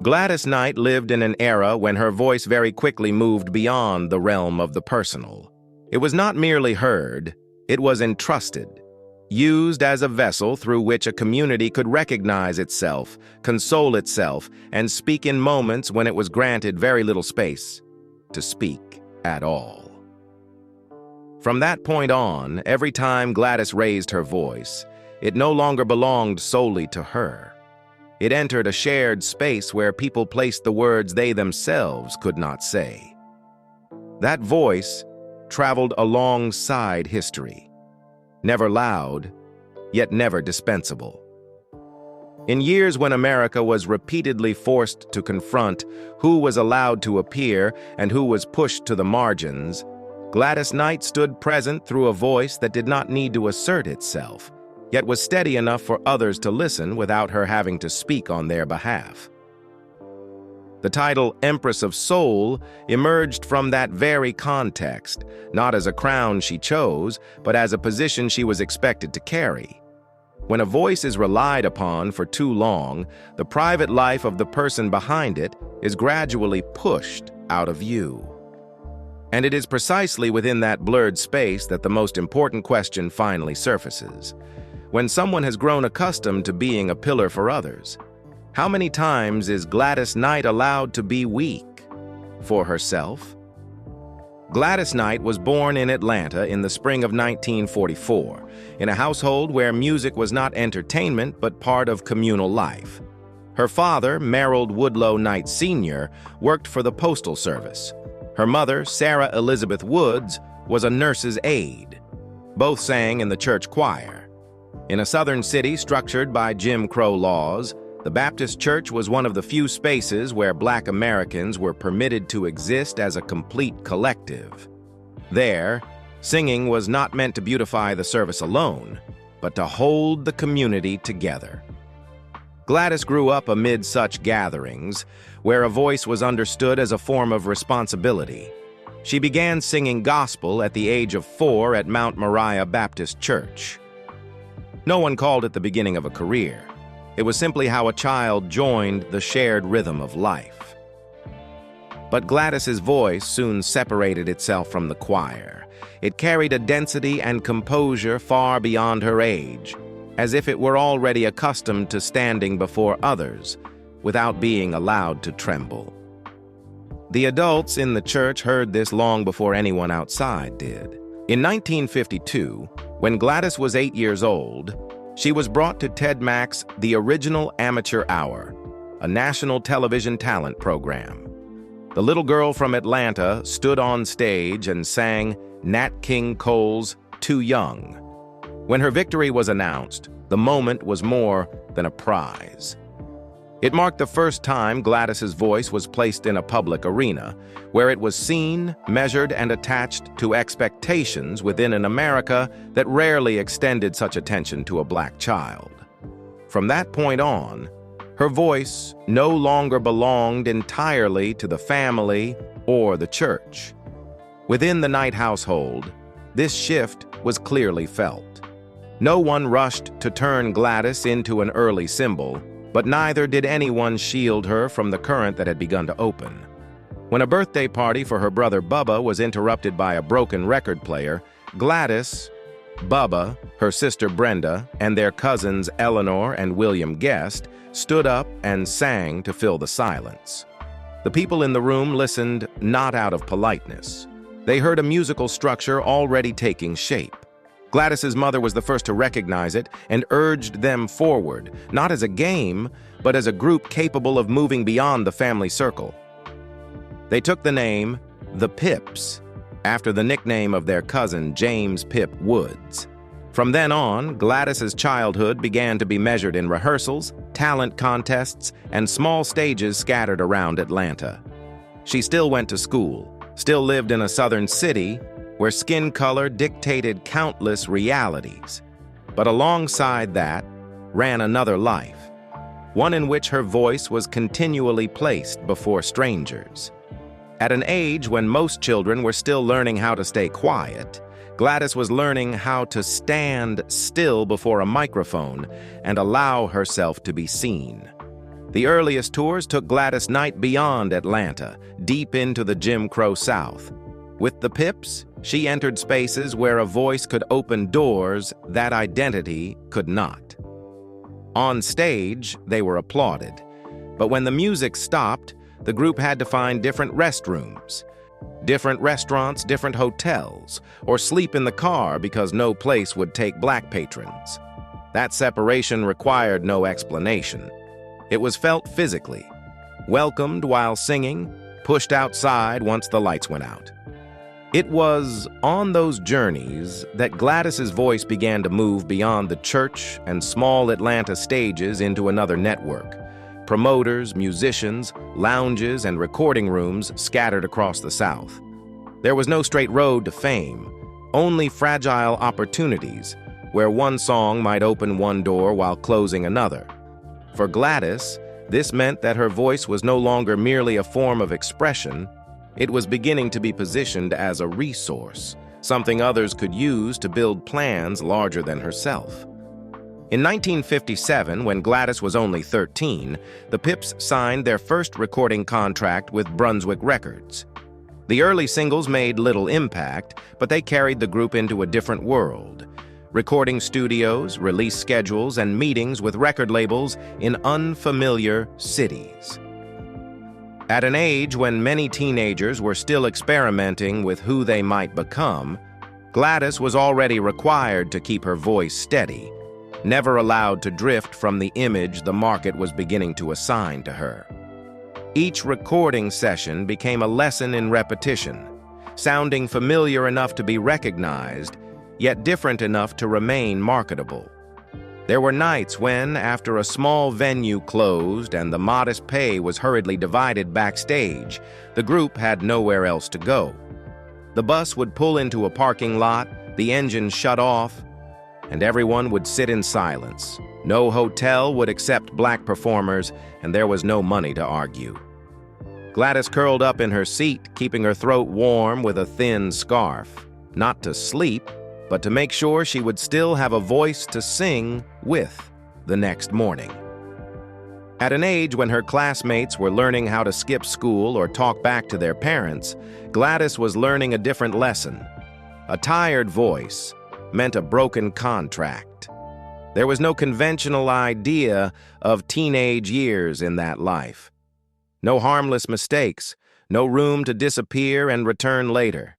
Gladys Knight lived in an era when her voice very quickly moved beyond the realm of the personal. It was not merely heard, it was entrusted, used as a vessel through which a community could recognize itself, console itself, and speak in moments when it was granted very little space to speak at all. From that point on, every time Gladys raised her voice, it no longer belonged solely to her. It entered a shared space where people placed the words they themselves could not say. That voice traveled alongside history, never loud, yet never dispensable. In years when America was repeatedly forced to confront who was allowed to appear and who was pushed to the margins, Gladys Knight stood present through a voice that did not need to assert itself, yet was steady enough for others to listen without her having to speak on their behalf. The title Empress of Soul emerged from that very context, not as a crown she chose, but as a position she was expected to carry. When a voice is relied upon for too long, the private life of the person behind it is gradually pushed out of view. And it is precisely within that blurred space that the most important question finally surfaces. When someone has grown accustomed to being a pillar for others, how many times is Gladys Knight allowed to be weak for herself? Gladys Knight was born in Atlanta in the spring of 1944, in a household where music was not entertainment but part of communal life. Her father, Merrill Woodlow Knight Sr., worked for the Postal Service. Her mother, Sarah Elizabeth Woods, was a nurse's aide. Both sang in the church choir. In a southern city structured by Jim Crow laws, the Baptist Church was one of the few spaces where Black Americans were permitted to exist as a complete collective. There, singing was not meant to beautify the service alone, but to hold the community together. Gladys grew up amid such gatherings, where a voice was understood as a form of responsibility. She began singing gospel at the age of 4 at Mount Moriah Baptist Church. No one called it the beginning of a career. It was simply how a child joined the shared rhythm of life. But Gladys's voice soon separated itself from the choir. It carried a density and composure far beyond her age, as if it were already accustomed to standing before others without being allowed to tremble. The adults in the church heard this long before anyone outside did. In 1952, when Gladys was 8 years old, she was brought to Ted Mack's The Original Amateur Hour, a national television talent program. The little girl from Atlanta stood on stage and sang Nat King Cole's Too Young. When her victory was announced, the moment was more than a prize. It marked the first time Gladys's voice was placed in a public arena, where it was seen, measured, and attached to expectations within an America that rarely extended such attention to a Black child. From that point on, her voice no longer belonged entirely to the family or the church. Within the Knight household, this shift was clearly felt. No one rushed to turn Gladys into an early symbol, but neither did anyone shield her from the current that had begun to open. When a birthday party for her brother Bubba was interrupted by a broken record player, Gladys, Bubba, her sister Brenda, and their cousins Eleanor and William Guest stood up and sang to fill the silence. The people in the room listened not out of politeness. They heard a musical structure already taking shape. Gladys's mother was the first to recognize it and urged them forward, not as a game, but as a group capable of moving beyond the family circle. They took the name the Pips, after the nickname of their cousin James Pip Woods. From then on, Gladys's childhood began to be measured in rehearsals, talent contests, and small stages scattered around Atlanta. She still went to school, still lived in a southern city, where skin color dictated countless realities. But alongside that ran another life, one in which her voice was continually placed before strangers. At an age when most children were still learning how to stay quiet, Gladys was learning how to stand still before a microphone and allow herself to be seen. The earliest tours took Gladys Knight beyond Atlanta, deep into the Jim Crow South. With the Pips, she entered spaces where a voice could open doors that identity could not. On stage, they were applauded. But when the music stopped, the group had to find different restrooms, different restaurants, different hotels, or sleep in the car because no place would take black patrons. That separation required no explanation. It was felt physically, welcomed while singing, pushed outside once the lights went out. It was on those journeys that Gladys's voice began to move beyond the church and small Atlanta stages into another network. Promoters, musicians, lounges, and recording rooms scattered across the South. There was no straight road to fame, only fragile opportunities, where one song might open one door while closing another. For Gladys, this meant that her voice was no longer merely a form of expression. It was beginning to be positioned as a resource, something others could use to build plans larger than herself. In 1957, when Gladys was only 13, the Pips signed their first recording contract with Brunswick Records. The early singles made little impact, but they carried the group into a different world. Recording studios, release schedules, and meetings with record labels in unfamiliar cities. At an age when many teenagers were still experimenting with who they might become, Gladys was already required to keep her voice steady, never allowed to drift from the image the market was beginning to assign to her. Each recording session became a lesson in repetition, sounding familiar enough to be recognized, yet different enough to remain marketable. There were nights when, after a small venue closed and the modest pay was hurriedly divided backstage, the group had nowhere else to go. The bus would pull into a parking lot, the engine shut off, and everyone would sit in silence. No hotel would accept black performers, and there was no money to argue. Gladys curled up in her seat, keeping her throat warm with a thin scarf, not to sleep, but to make sure she would still have a voice to sing with the next morning. At an age when her classmates were learning how to skip school or talk back to their parents, Gladys was learning a different lesson. A tired voice meant a broken contract. There was no conventional idea of teenage years in that life. No harmless mistakes, no room to disappear and return later.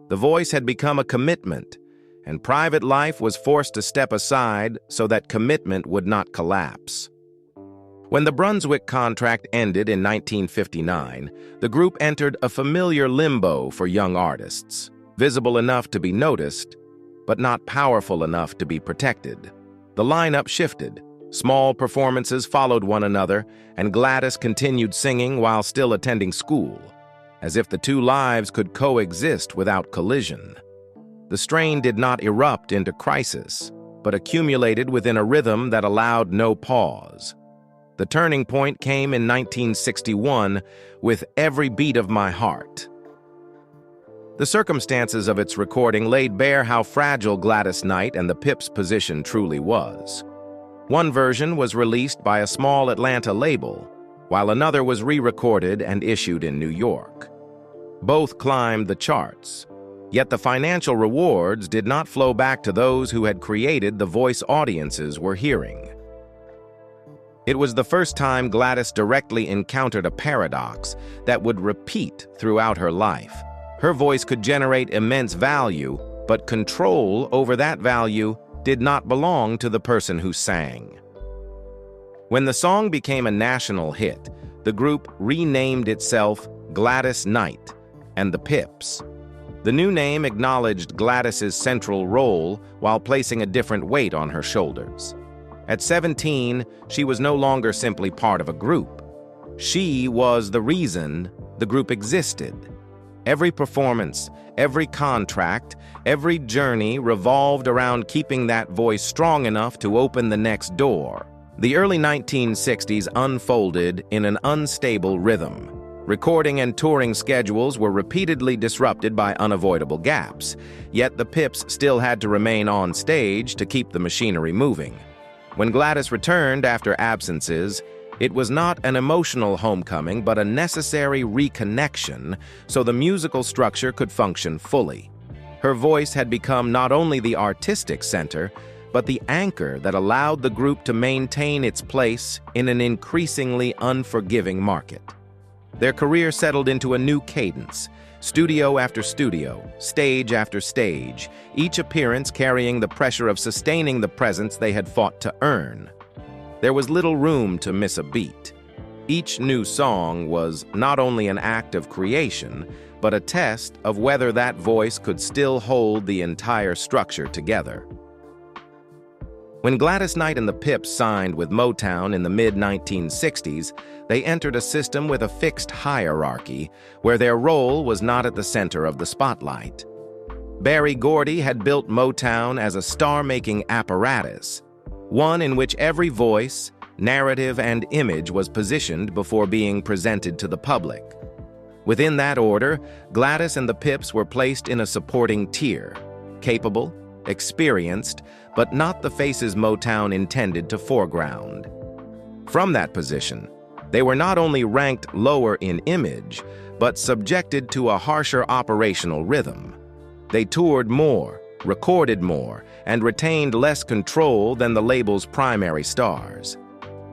The voice had become a commitment, and private life was forced to step aside so that commitment would not collapse. When the Brunswick contract ended in 1959, the group entered a familiar limbo for young artists, visible enough to be noticed, but not powerful enough to be protected. The lineup shifted. Small performances followed one another, and Gladys continued singing while still attending school, as if the two lives could coexist without collision. The strain did not erupt into crisis, but accumulated within a rhythm that allowed no pause. The turning point came in 1961 with Every Beat of My Heart. The circumstances of its recording laid bare how fragile Gladys Knight and the Pips' position truly was. One version was released by a small Atlanta label, while another was re-recorded and issued in New York. Both climbed the charts, yet the financial rewards did not flow back to those who had created the voice audiences were hearing. It was the first time Gladys directly encountered a paradox that would repeat throughout her life. Her voice could generate immense value, but control over that value did not belong to the person who sang. When the song became a national hit, the group renamed itself Gladys Knight and the Pips. The new name acknowledged Gladys's central role while placing a different weight on her shoulders. At 17, she was no longer simply part of a group. She was the reason the group existed. Every performance, every contract, every journey revolved around keeping that voice strong enough to open the next door. The early 1960s unfolded in an unstable rhythm. Recording and touring schedules were repeatedly disrupted by unavoidable gaps, yet the Pips still had to remain on stage to keep the machinery moving. When Gladys returned after absences, It was not an emotional homecoming, but a necessary reconnection so the musical structure could function fully. Her voice had become not only the artistic center, but the anchor that allowed the group to maintain its place in an increasingly unforgiving market. Their career settled into a new cadence, studio after studio, stage after stage, each appearance carrying the pressure of sustaining the presence they had fought to earn. There was little room to miss a beat. Each new song was not only an act of creation, but a test of whether that voice could still hold the entire structure together. When Gladys Knight and the Pips signed with Motown in the mid-1960s, they entered a system with a fixed hierarchy, where their role was not at the center of the spotlight. Berry Gordy had built Motown as a star-making apparatus, one in which every voice, narrative, and image was positioned before being presented to the public. Within that order, Gladys and the Pips were placed in a supporting tier, capable, experienced, but not the faces Motown intended to foreground. From that position, they were not only ranked lower in image, but subjected to a harsher operational rhythm. They toured more, recorded more, and retained less control than the label's primary stars.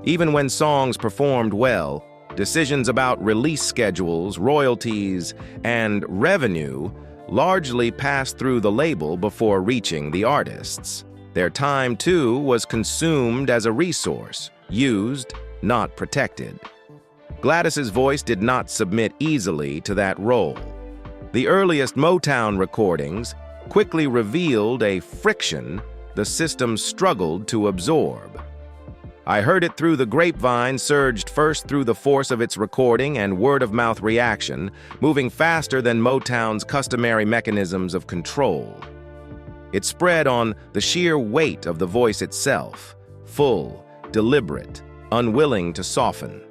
Even when songs performed well, decisions about release schedules, royalties, and revenue largely passed through the label before reaching the artists. Their time, too, was consumed as a resource, used, not protected. Gladys's voice did not submit easily to that role. The earliest Motown recordings quickly revealed a friction the system struggled to absorb. "I Heard It Through the Grapevine" surged first through the force of its recording and word-of-mouth reaction, moving faster than Motown's customary mechanisms of control. It spread on the sheer weight of the voice itself, full, deliberate, unwilling to soften.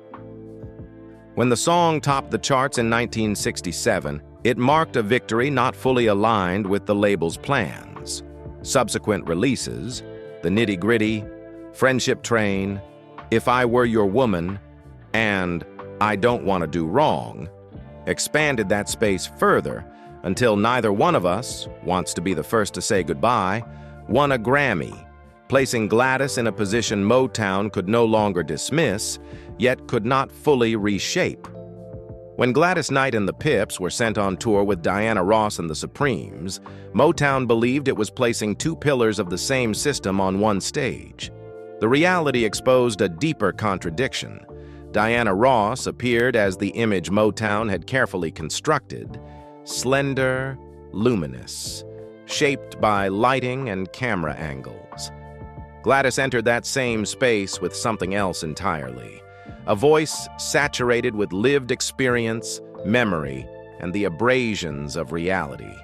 When the song topped the charts in 1967, it marked a victory not fully aligned with the label's plans. Subsequent releases, The Nitty Gritty, Friendship Train, If I Were Your Woman, and I Don't Want to Do Wrong, expanded that space further until Neither One of Us Wants to Be the First to Say Goodbye won a Grammy, placing Gladys in a position Motown could no longer dismiss, yet could not fully reshape. When Gladys Knight and the Pips were sent on tour with Diana Ross and the Supremes, Motown believed it was placing two pillars of the same system on one stage. The reality exposed a deeper contradiction. Diana Ross appeared as the image Motown had carefully constructed, slender, luminous, shaped by lighting and camera angles. Gladys entered that same space with something else entirely, a voice saturated with lived experience, memory, and the abrasions of reality.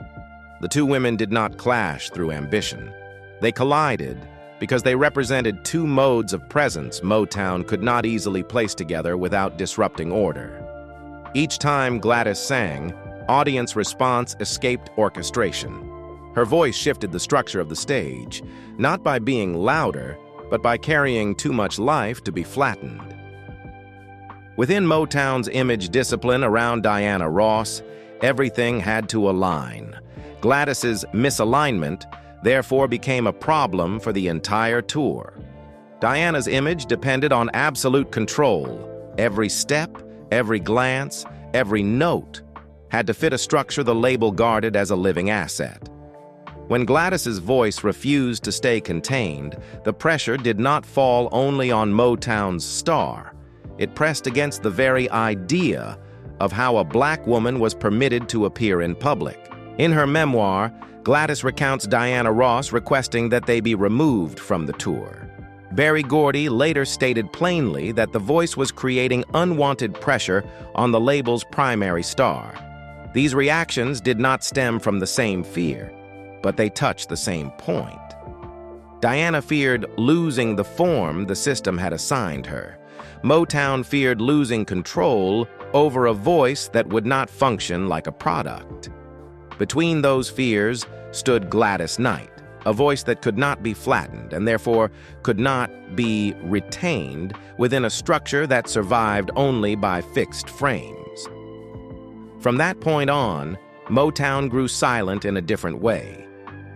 The two women did not clash through ambition. They collided because they represented two modes of presence Motown could not easily place together without disrupting order. Each time Gladys sang, audience response escaped orchestration. Her voice shifted the structure of the stage, not by being louder, but by carrying too much life to be flattened. Within Motown's image discipline around Diana Ross, everything had to align. Gladys's misalignment therefore became a problem for the entire tour. Diana's image depended on absolute control. Every step, every glance, every note had to fit a structure the label guarded as a living asset. When Gladys's voice refused to stay contained, the pressure did not fall only on Motown's star. It pressed against the very idea of how a black woman was permitted to appear in public. In her memoir, Gladys recounts Diana Ross requesting that they be removed from the tour. Berry Gordy later stated plainly that the voice was creating unwanted pressure on the label's primary star. These reactions did not stem from the same fear, but they touched the same point. Diana feared losing the form the system had assigned her. Motown feared losing control over a voice that would not function like a product. Between those fears stood Gladys Knight, a voice that could not be flattened and therefore could not be retained within a structure that survived only by fixed frames. From that point on, Motown grew silent in a different way.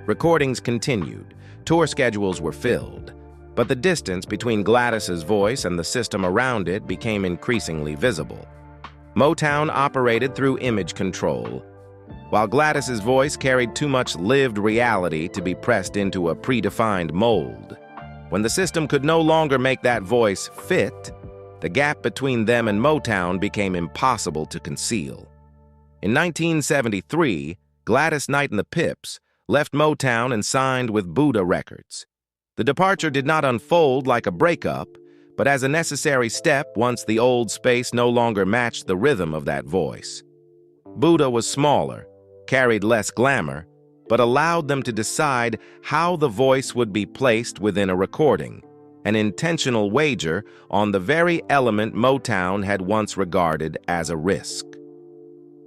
Recordings continued, tour schedules were filled, but the distance between Gladys's voice and the system around it became increasingly visible. Motown operated through image control, while Gladys's voice carried too much lived reality to be pressed into a predefined mold. When the system could no longer make that voice fit, the gap between them and Motown became impossible to conceal. In 1973, Gladys Knight and the Pips left Motown and signed with Buddha Records. The departure did not unfold like a breakup, but as a necessary step once the old space no longer matched the rhythm of that voice. Buddha was smaller, carried less glamour, but allowed them to decide how the voice would be placed within a recording, an intentional wager on the very element Motown had once regarded as a risk.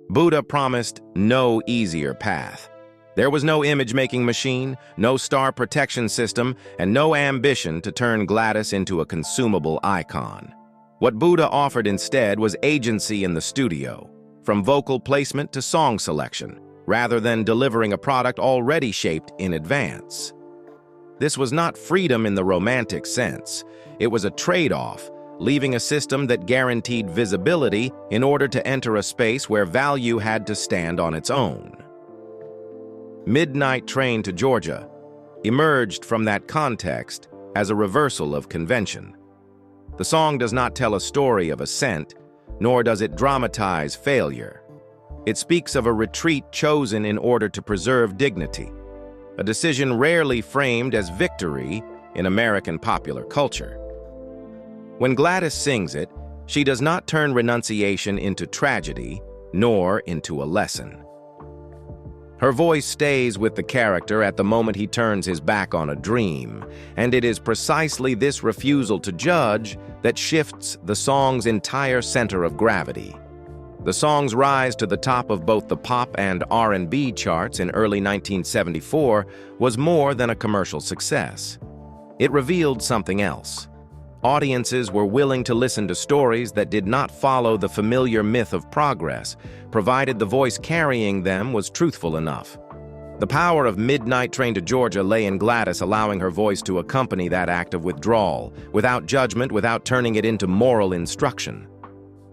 Buddha promised no easier path. There was no image-making machine, no star protection system, and no ambition to turn Gladys into a consumable icon. What Buddha offered instead was agency in the studio, from vocal placement to song selection, rather than delivering a product already shaped in advance. This was not freedom in the romantic sense. It was a trade-off, leaving a system that guaranteed visibility in order to enter a space where value had to stand on its own. Midnight Train to Georgia emerged from that context as a reversal of convention. The song does not tell a story of ascent, nor does it dramatize failure. It speaks of a retreat chosen in order to preserve dignity, a decision rarely framed as victory in American popular culture. When Gladys sings it, she does not turn renunciation into tragedy, nor into a lesson. Her voice stays with the character at the moment he turns his back on a dream, and it is precisely this refusal to judge that shifts the song's entire center of gravity. The song's rise to the top of both the pop and R&B charts in early 1974 was more than a commercial success. It revealed something else. Audiences were willing to listen to stories that did not follow the familiar myth of progress, provided the voice carrying them was truthful enough. The power of Midnight Train to Georgia lay in Gladys allowing her voice to accompany that act of withdrawal, without judgment, without turning it into moral instruction.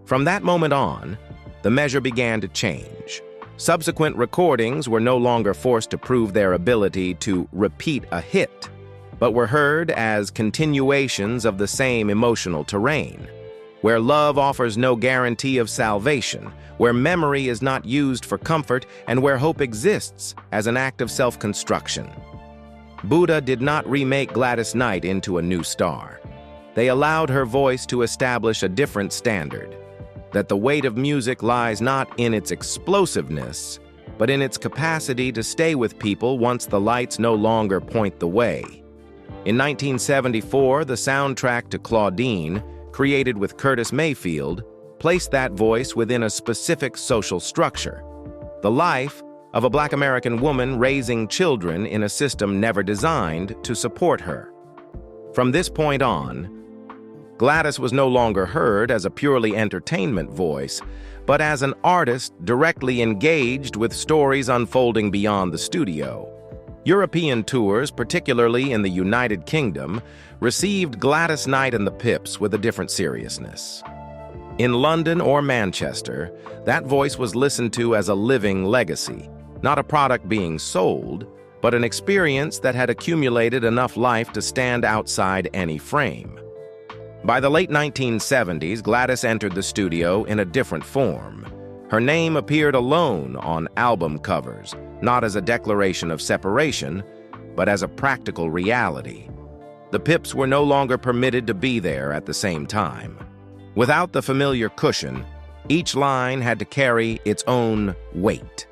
From that moment on, the measure began to change. Subsequent recordings were no longer forced to prove their ability to repeat a hit, but were heard as continuations of the same emotional terrain, where love offers no guarantee of salvation, where memory is not used for comfort, and where hope exists as an act of self-construction. Buddha did not remake Gladys Knight into a new star. They allowed her voice to establish a different standard, that the weight of music lies not in its explosiveness, but in its capacity to stay with people once the lights no longer point the way. In 1974, the soundtrack to Claudine, created with Curtis Mayfield, placed that voice within a specific social structure, the life of a Black American woman raising children in a system never designed to support her. From this point on, Gladys was no longer heard as a purely entertainment voice, but as an artist directly engaged with stories unfolding beyond the studio. European tours, particularly in the United Kingdom, received Gladys Knight and the Pips with a different seriousness. In London or Manchester, that voice was listened to as a living legacy, not a product being sold, but an experience that had accumulated enough life to stand outside any frame. By the late 1970s, Gladys entered the studio in a different form. Her name appeared alone on album covers, not as a declaration of separation, but as a practical reality. The Pips were no longer permitted to be there at the same time. Without the familiar cushion, each line had to carry its own weight.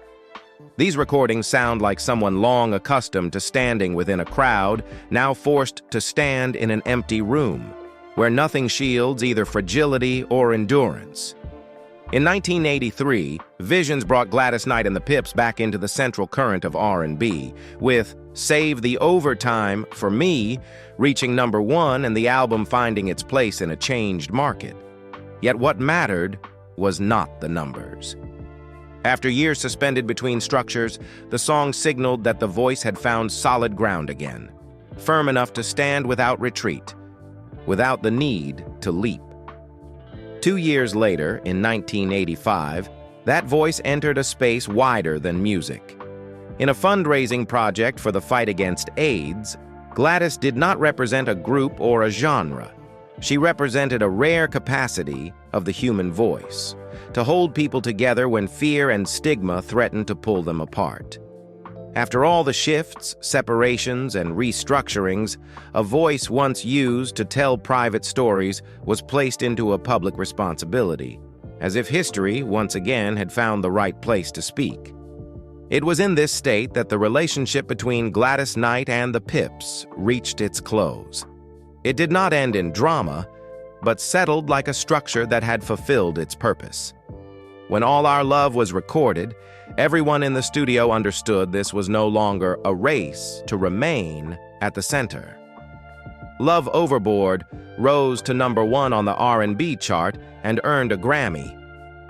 These recordings sound like someone long accustomed to standing within a crowd, now forced to stand in an empty room, where nothing shields either fragility or endurance. In 1983, Visions brought Gladys Knight and the Pips back into the central current of R&B, with Save the Overtime for Me reaching #1 and the album finding its place in a changed market. Yet what mattered was not the numbers. After years suspended between structures, the song signaled that the voice had found solid ground again, firm enough to stand without retreat, without the need to leap. 2 years later, in 1985, that voice entered a space wider than music. In a fundraising project for the fight against AIDS, Gladys did not represent a group or a genre. She represented a rare capacity of the human voice, to hold people together when fear and stigma threatened to pull them apart. After all the shifts, separations, and restructurings, a voice once used to tell private stories was placed into a public responsibility, as if history, once again, had found the right place to speak. It was in this state that the relationship between Gladys Knight and the Pips reached its close. It did not end in drama, but settled like a structure that had fulfilled its purpose. When All Our Love was recorded, everyone in the studio understood this was no longer a race to remain at the center. Love Overboard rose to #1 on the R&B chart and earned a Grammy,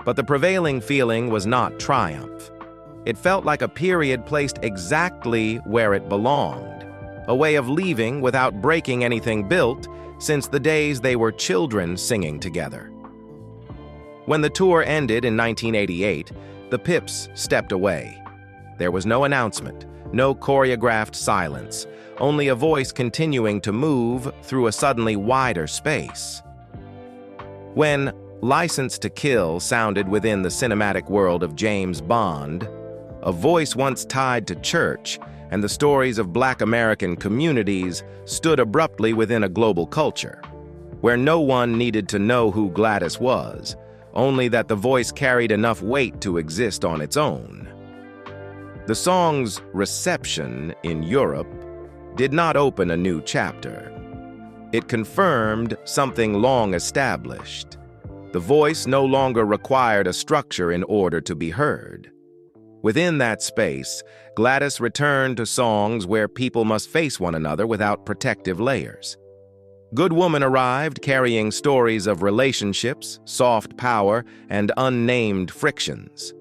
but the prevailing feeling was not triumph. It felt like a period placed exactly where it belonged, a way of leaving without breaking anything built since the days they were children singing together. When the tour ended in 1988, the Pips stepped away. There was no announcement, no choreographed silence, only a voice continuing to move through a suddenly wider space. When License to Kill sounded within the cinematic world of James Bond, a voice once tied to church and the stories of Black American communities stood abruptly within a global culture, where no one needed to know who Gladys was, only that the voice carried enough weight to exist on its own. The song's reception in Europe did not open a new chapter. It confirmed something long established. The voice no longer required a structure in order to be heard. Within that space, Gladys returned to songs where people must face one another without protective layers. Good Woman arrived carrying stories of relationships, soft power, and unnamed frictions.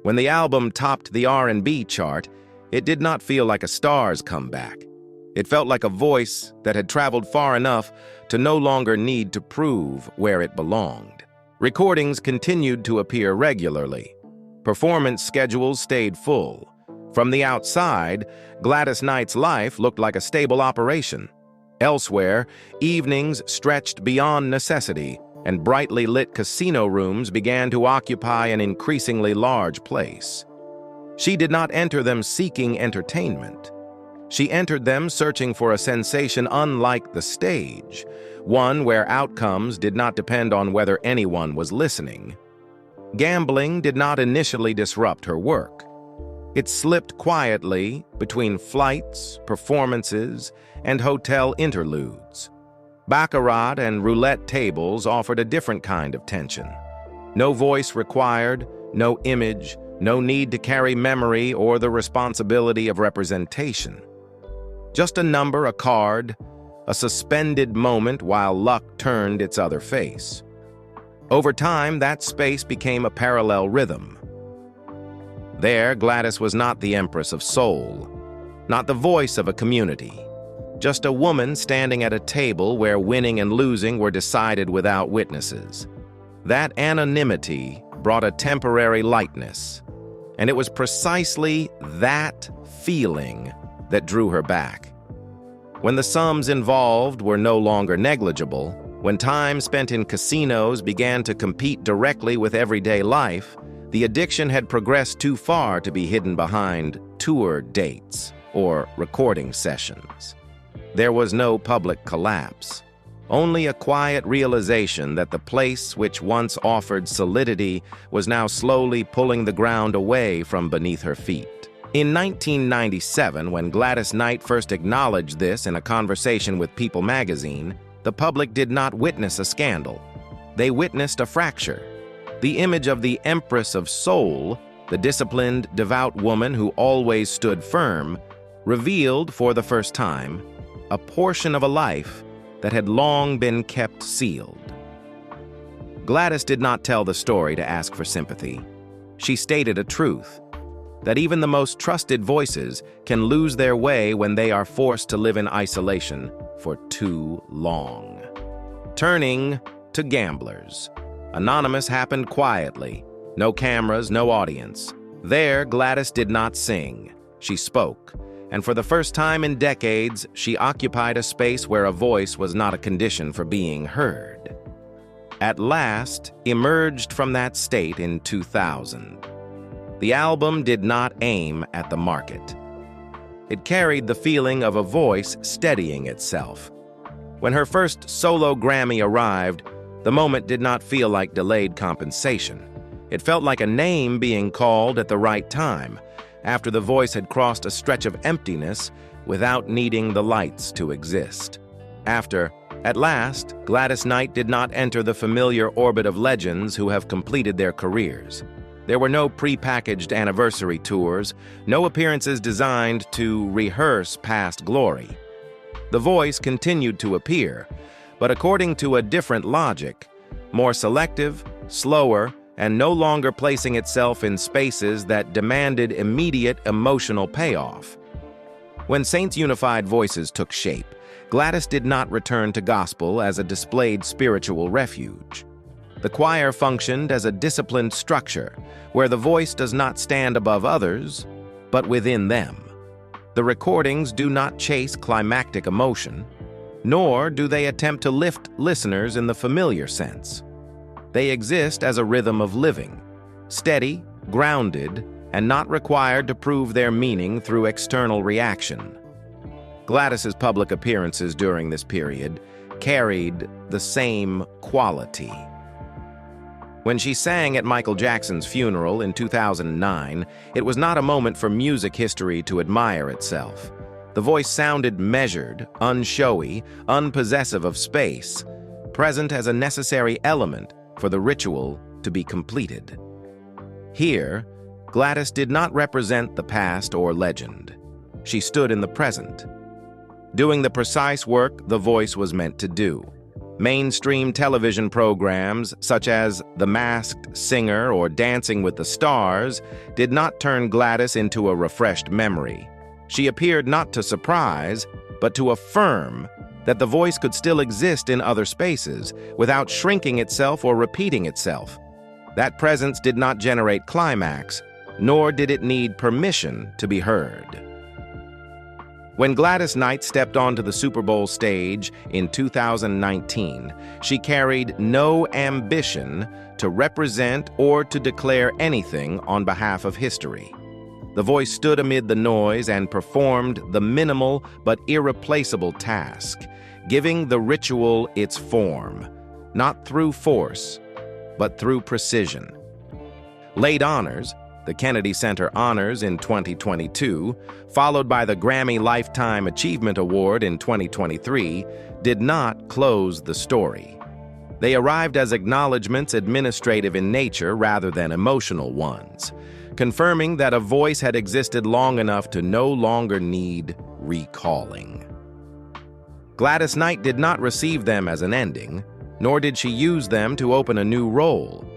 When the album topped the R&B chart, it did not feel like a star's comeback. It felt like a voice that had traveled far enough to no longer need to prove where it belonged. Recordings continued to appear regularly. Performance schedules stayed full. From the outside, Gladys Knight's life looked like a stable operation. Elsewhere, evenings stretched beyond necessity, and brightly lit casino rooms began to occupy an increasingly large place. She did not enter them seeking entertainment. She entered them searching for a sensation unlike the stage, one where outcomes did not depend on whether anyone was listening. Gambling did not initially disrupt her work. It slipped quietly between flights, performances, and hotel interludes. Baccarat and roulette tables offered a different kind of tension. No voice required, no image, no need to carry memory or the responsibility of representation. Just a number, a card, a suspended moment while luck turned its other face. Over time, that space became a parallel rhythm. There, Gladys was not the Empress of Soul, not the voice of a community, just a woman standing at a table where winning and losing were decided without witnesses. That anonymity brought a temporary lightness, and it was precisely that feeling that drew her back. When the sums involved were no longer negligible, when time spent in casinos began to compete directly with everyday life, the addiction had progressed too far to be hidden behind tour dates or recording sessions. There was no public collapse, only a quiet realization that the place which once offered solidity was now slowly pulling the ground away from beneath her feet. In 1997, when Gladys Knight first acknowledged this in a conversation with People magazine, the public did not witness a scandal. They witnessed a fracture. The image of the Empress of Soul, the disciplined, devout woman who always stood firm, revealed for the first time a portion of a life that had long been kept sealed. Gladys did not tell the story to ask for sympathy. She stated a truth, that even the most trusted voices can lose their way when they are forced to live in isolation for too long. Turning to gamblers. Anonymous happened quietly. No cameras, no audience. There, Gladys did not sing. She spoke, and for the first time in decades, she occupied a space where a voice was not a condition for being heard. At last, emerged from that state in 2000. The album did not aim at the market. It carried the feeling of a voice steadying itself. When her first solo Grammy arrived, the moment did not feel like delayed compensation. It felt like a name being called at the right time, after the voice had crossed a stretch of emptiness without needing the lights to exist. At last, Gladys Knight did not enter the familiar orbit of legends who have completed their careers. There were no pre-packaged anniversary tours, no appearances designed to rehearse past glory. The voice continued to appear, but according to a different logic, more selective, slower, and no longer placing itself in spaces that demanded immediate emotional payoff. When Saints' unified voices took shape, Gladys did not return to gospel as a displayed spiritual refuge. The choir functioned as a disciplined structure, where the voice does not stand above others, but within them. The recordings do not chase climactic emotion, nor do they attempt to lift listeners in the familiar sense. They exist as a rhythm of living, steady, grounded, and not required to prove their meaning through external reaction. Gladys's public appearances during this period carried the same quality. When she sang at Michael Jackson's funeral in 2009, it was not a moment for music history to admire itself. The voice sounded measured, unshowy, unpossessive of space, present as a necessary element for the ritual to be completed. Here, Gladys did not represent the past or legend. She stood in the present, doing the precise work the voice was meant to do. Mainstream television programs, such as The Masked Singer or Dancing with the Stars, did not turn Gladys into a refreshed memory. She appeared not to surprise, but to affirm that the voice could still exist in other spaces without shrinking itself or repeating itself. That presence did not generate climax, nor did it need permission to be heard. When Gladys Knight stepped onto the Super Bowl stage in 2019, she carried no ambition to represent or to declare anything on behalf of history. The voice stood amid the noise and performed the minimal but irreplaceable task, giving the ritual its form, not through force, but through precision. Late honors, the Kennedy Center Honors in 2022, followed by the Grammy Lifetime Achievement Award in 2023, did not close the story. They arrived as acknowledgments administrative in nature rather than emotional ones, confirming that a voice had existed long enough to no longer need recalling. Gladys Knight did not receive them as an ending, nor did she use them to open a new role.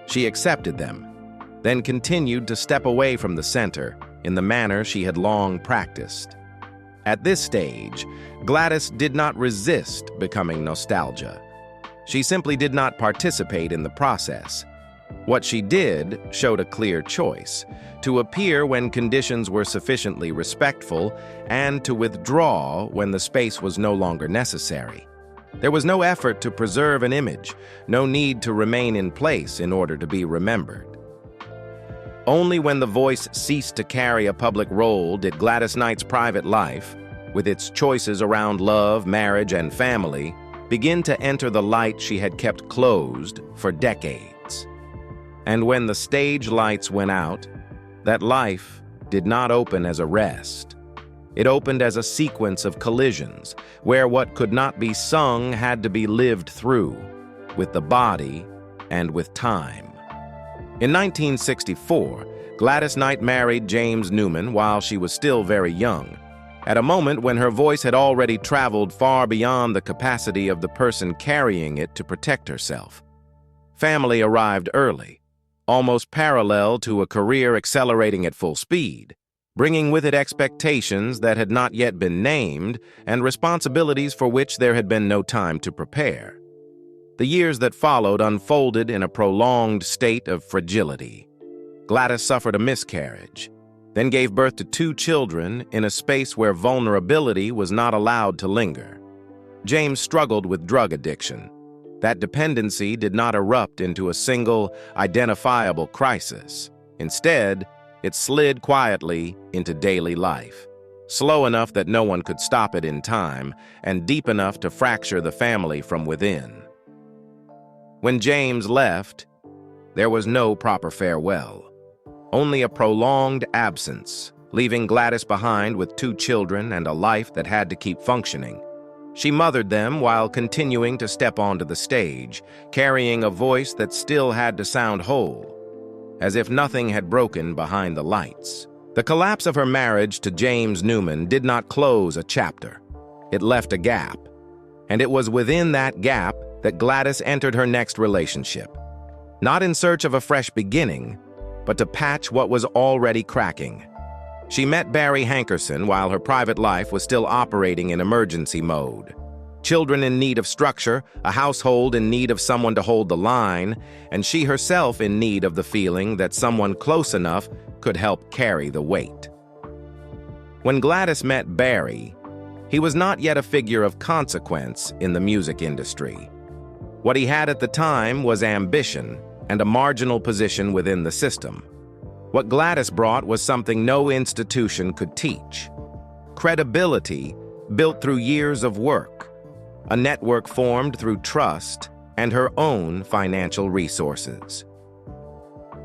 She accepted them, then continued to step away from the center in the manner she had long practiced. At this stage, Gladys did not resist becoming nostalgia. She simply did not participate in the process. What she did showed a clear choice: to appear when conditions were sufficiently respectful and to withdraw when the space was no longer necessary. There was no effort to preserve an image, no need to remain in place in order to be remembered. Only when the voice ceased to carry a public role did Gladys Knight's private life, with its choices around love, marriage, and family, begin to enter the light she had kept closed for decades. And when the stage lights went out, that life did not open as a rest. It opened as a sequence of collisions, where what could not be sung had to be lived through, with the body and with time. In 1964, Gladys Knight married James Newman while she was still very young, at a moment when her voice had already traveled far beyond the capacity of the person carrying it to protect herself. Family arrived early, almost parallel to a career accelerating at full speed, bringing with it expectations that had not yet been named and responsibilities for which there had been no time to prepare. The years that followed unfolded in a prolonged state of fragility. Gladys suffered a miscarriage, then gave birth to 2 children in a space where vulnerability was not allowed to linger. James struggled with drug addiction. That dependency did not erupt into a single, identifiable crisis. Instead, it slid quietly into daily life, slow enough that no one could stop it in time, and deep enough to fracture the family from within. When James left, there was no proper farewell, only a prolonged absence, leaving Gladys behind with 2 children and a life that had to keep functioning. She mothered them while continuing to step onto the stage, carrying a voice that still had to sound whole, as if nothing had broken behind the lights. The collapse of her marriage to James Newman did not close a chapter. It left a gap, and it was within that gap that Gladys entered her next relationship, not in search of a fresh beginning, but to patch what was already cracking. She met Barry Hankerson while her private life was still operating in emergency mode. Children in need of structure, a household in need of someone to hold the line, and she herself in need of the feeling that someone close enough could help carry the weight. When Gladys met Barry, he was not yet a figure of consequence in the music industry. What he had at the time was ambition and a marginal position within the system. What Gladys brought was something no institution could teach: credibility built through years of work, a network formed through trust, and her own financial resources.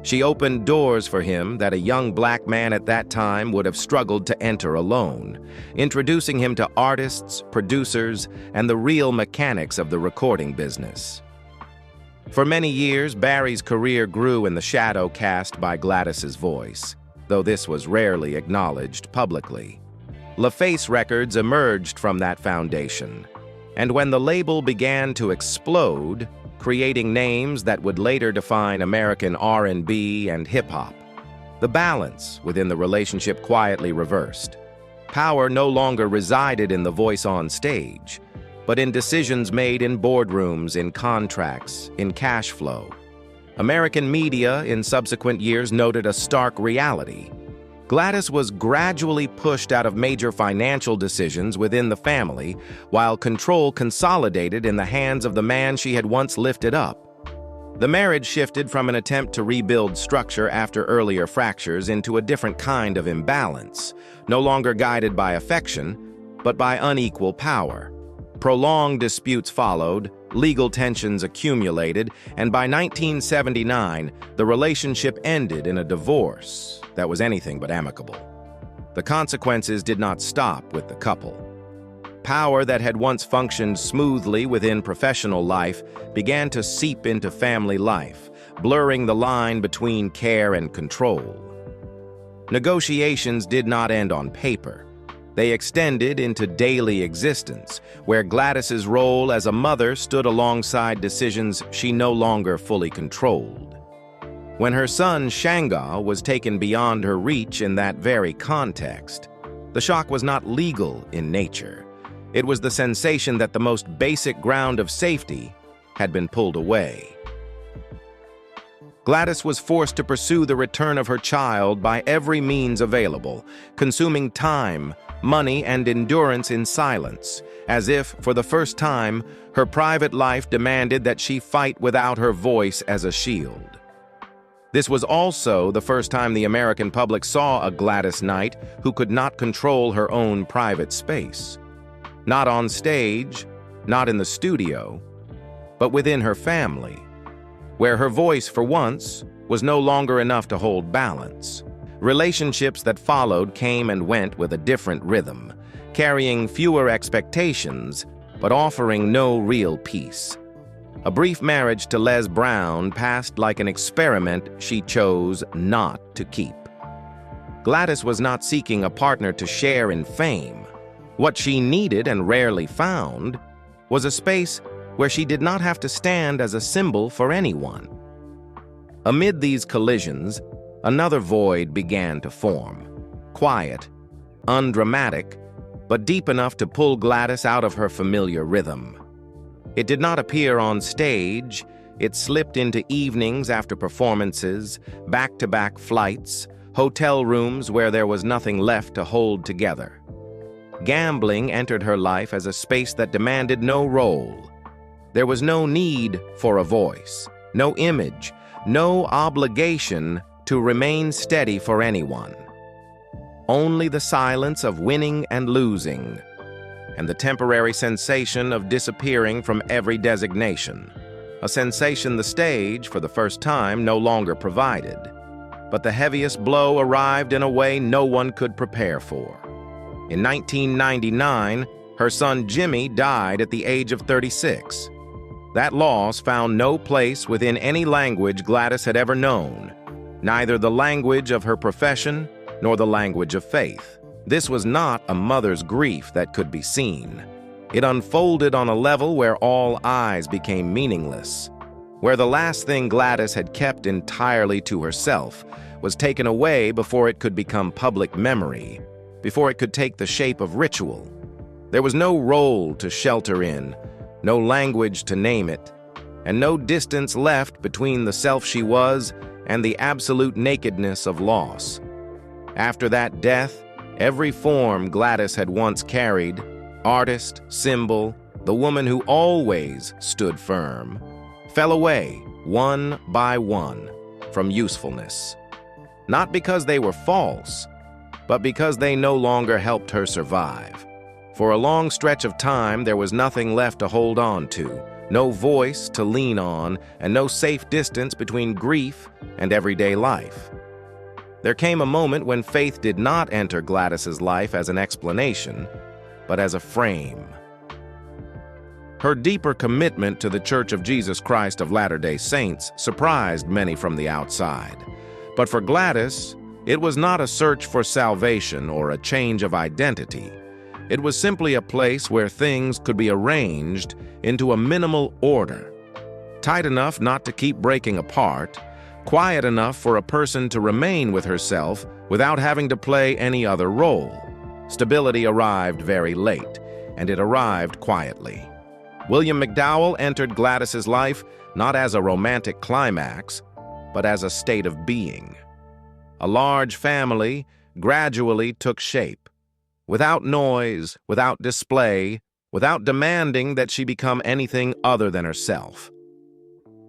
She opened doors for him that a young black man at that time would have struggled to enter alone, introducing him to artists, producers, and the real mechanics of the recording business. For many years, Barry's career grew in the shadow cast by Gladys's voice, though this was rarely acknowledged publicly. LaFace Records emerged from that foundation, and when the label began to explode, creating names that would later define American R&B and hip-hop, the balance within the relationship quietly reversed. Power no longer resided in the voice on stage, but in decisions made in boardrooms, in contracts, in cash flow. American media in subsequent years noted a stark reality. Gladys was gradually pushed out of major financial decisions within the family, while control consolidated in the hands of the man she had once lifted up. The marriage shifted from an attempt to rebuild structure after earlier fractures into a different kind of imbalance, no longer guided by affection, but by unequal power. Prolonged disputes followed, legal tensions accumulated, and by 1979, the relationship ended in a divorce that was anything but amicable. The consequences did not stop with the couple. Power that had once functioned smoothly within professional life began to seep into family life, blurring the line between care and control. Negotiations did not end on paper. They extended into daily existence, where Gladys's role as a mother stood alongside decisions she no longer fully controlled. When her son Shanga was taken beyond her reach in that very context, the shock was not legal in nature. It was the sensation that the most basic ground of safety had been pulled away. Gladys was forced to pursue the return of her child by every means available, consuming time, money, and endurance in silence, as if, for the first time, her private life demanded that she fight without her voice as a shield. This was also the first time the American public saw a Gladys Knight who could not control her own private space. Not on stage, not in the studio, but within her family, where her voice, for once, was no longer enough to hold balance. Relationships that followed came and went with a different rhythm, carrying fewer expectations, but offering no real peace. A brief marriage to Les Brown passed like an experiment she chose not to keep. Gladys was not seeking a partner to share in fame. What she needed and rarely found was a space where she did not have to stand as a symbol for anyone. Amid these collisions, another void began to form. Quiet, undramatic, but deep enough to pull Gladys out of her familiar rhythm. It did not appear on stage. It slipped into evenings after performances, back-to-back flights, hotel rooms where there was nothing left to hold together. Gambling entered her life as a space that demanded no role. There was no need for a voice, no image, no obligation to remain steady for anyone. Only the silence of winning and losing, and the temporary sensation of disappearing from every designation. A sensation the stage, for the first time, no longer provided. But the heaviest blow arrived in a way no one could prepare for. In 1999, her son Jimmy died at the age of 36. That loss found no place within any language Gladys had ever known, neither the language of her profession nor the language of faith. This was not a mother's grief that could be seen. It unfolded on a level where all eyes became meaningless, where the last thing Gladys had kept entirely to herself was taken away before it could become public memory, before it could take the shape of ritual. There was no role to shelter in, no language to name it, and no distance left between the self she was and the absolute nakedness of loss. After that death, every form Gladys had once carried, artist, symbol, the woman who always stood firm, fell away, one by one, from usefulness. Not because they were false, but because they no longer helped her survive. For a long stretch of time, there was nothing left to hold on to, no voice to lean on, and no safe distance between grief and everyday life. There came a moment when faith did not enter Gladys's life as an explanation, but as a frame. Her deeper commitment to the Church of Jesus Christ of Latter-day Saints surprised many from the outside. But for Gladys, it was not a search for salvation or a change of identity. It was simply a place where things could be arranged into a minimal order, tight enough not to keep breaking apart, quiet enough for a person to remain with herself without having to play any other role. Stability arrived very late, and it arrived quietly. William McDowell entered Gladys's life not as a romantic climax, but as a state of being. A large family gradually took shape, without noise, without display, without demanding that she become anything other than herself.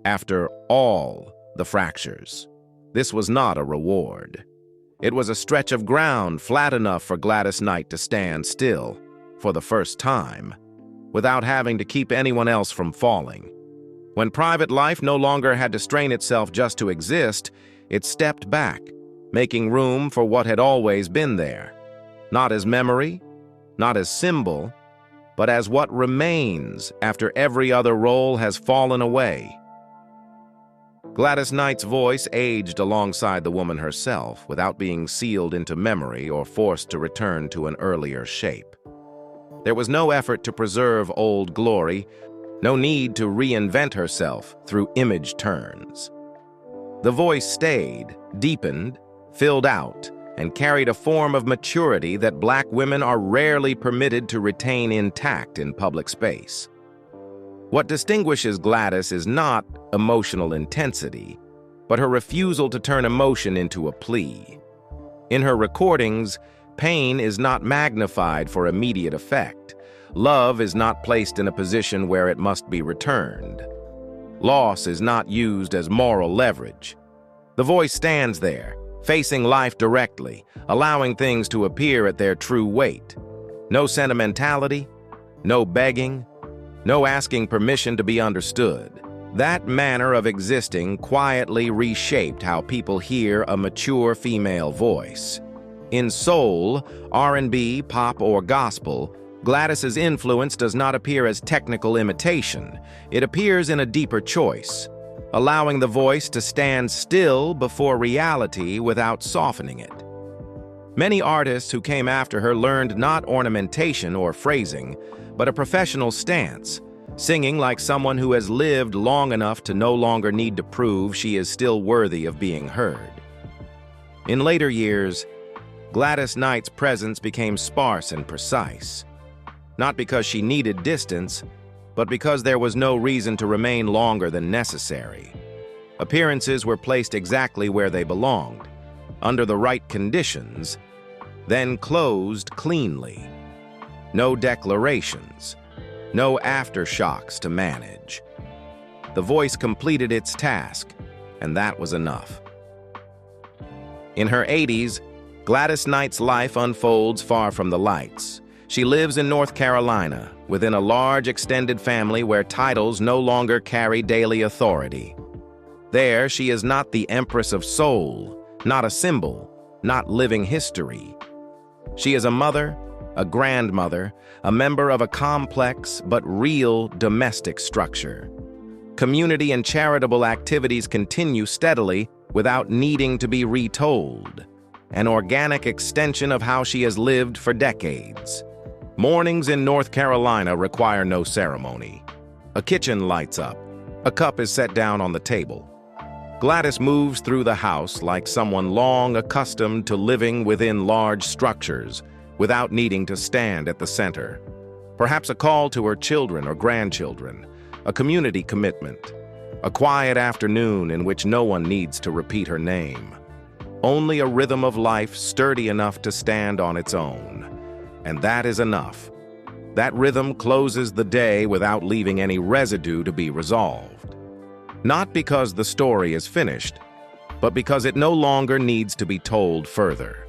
After all the fractures, this was not a reward. It was a stretch of ground flat enough for Gladys Knight to stand still, for the first time, without having to keep anyone else from falling. When private life no longer had to strain itself just to exist, it stepped back, making room for what had always been there, not as memory, not as symbol, but as what remains after every other role has fallen away. Gladys Knight's voice aged alongside the woman herself without being sealed into memory or forced to return to an earlier shape. There was no effort to preserve old glory, no need to reinvent herself through image turns. The voice stayed, deepened, filled out, and carried a form of maturity that Black women are rarely permitted to retain intact in public space. What distinguishes Gladys is not emotional intensity, but her refusal to turn emotion into a plea. In her recordings, pain is not magnified for immediate effect. Love is not placed in a position where it must be returned. Loss is not used as moral leverage. The voice stands there, facing life directly, allowing things to appear at their true weight. No sentimentality, no begging, no asking permission to be understood. That manner of existing quietly reshaped how people hear a mature female voice. In soul, R&B, pop, or gospel, Gladys's influence does not appear as technical imitation. It appears in a deeper choice, allowing the voice to stand still before reality without softening it. Many artists who came after her learned not ornamentation or phrasing, but a professional stance, singing like someone who has lived long enough to no longer need to prove she is still worthy of being heard. In later years, Gladys Knight's presence became sparse and precise, not because she needed distance, but because there was no reason to remain longer than necessary. Appearances were placed exactly where they belonged, under the right conditions, then closed cleanly. No declarations, no aftershocks to manage. The voice completed its task, and that was enough. In her 80s, Gladys Knight's life unfolds far from the lights. She lives in North Carolina, within a large extended family where titles no longer carry daily authority. There, she is not the Empress of Soul, not a symbol, not living history. She is a mother, a grandmother, a member of a complex but real domestic structure. Community and charitable activities continue steadily without needing to be retold, an organic extension of how she has lived for decades. Mornings in North Carolina require no ceremony. A kitchen lights up. A cup is set down on the table. Gladys moves through the house like someone long accustomed to living within large structures without needing to stand at the center. Perhaps a call to her children or grandchildren, a community commitment, a quiet afternoon in which no one needs to repeat her name. Only a rhythm of life sturdy enough to stand on its own. And that is enough. That rhythm closes the day without leaving any residue to be resolved. Not because the story is finished, but because it no longer needs to be told further.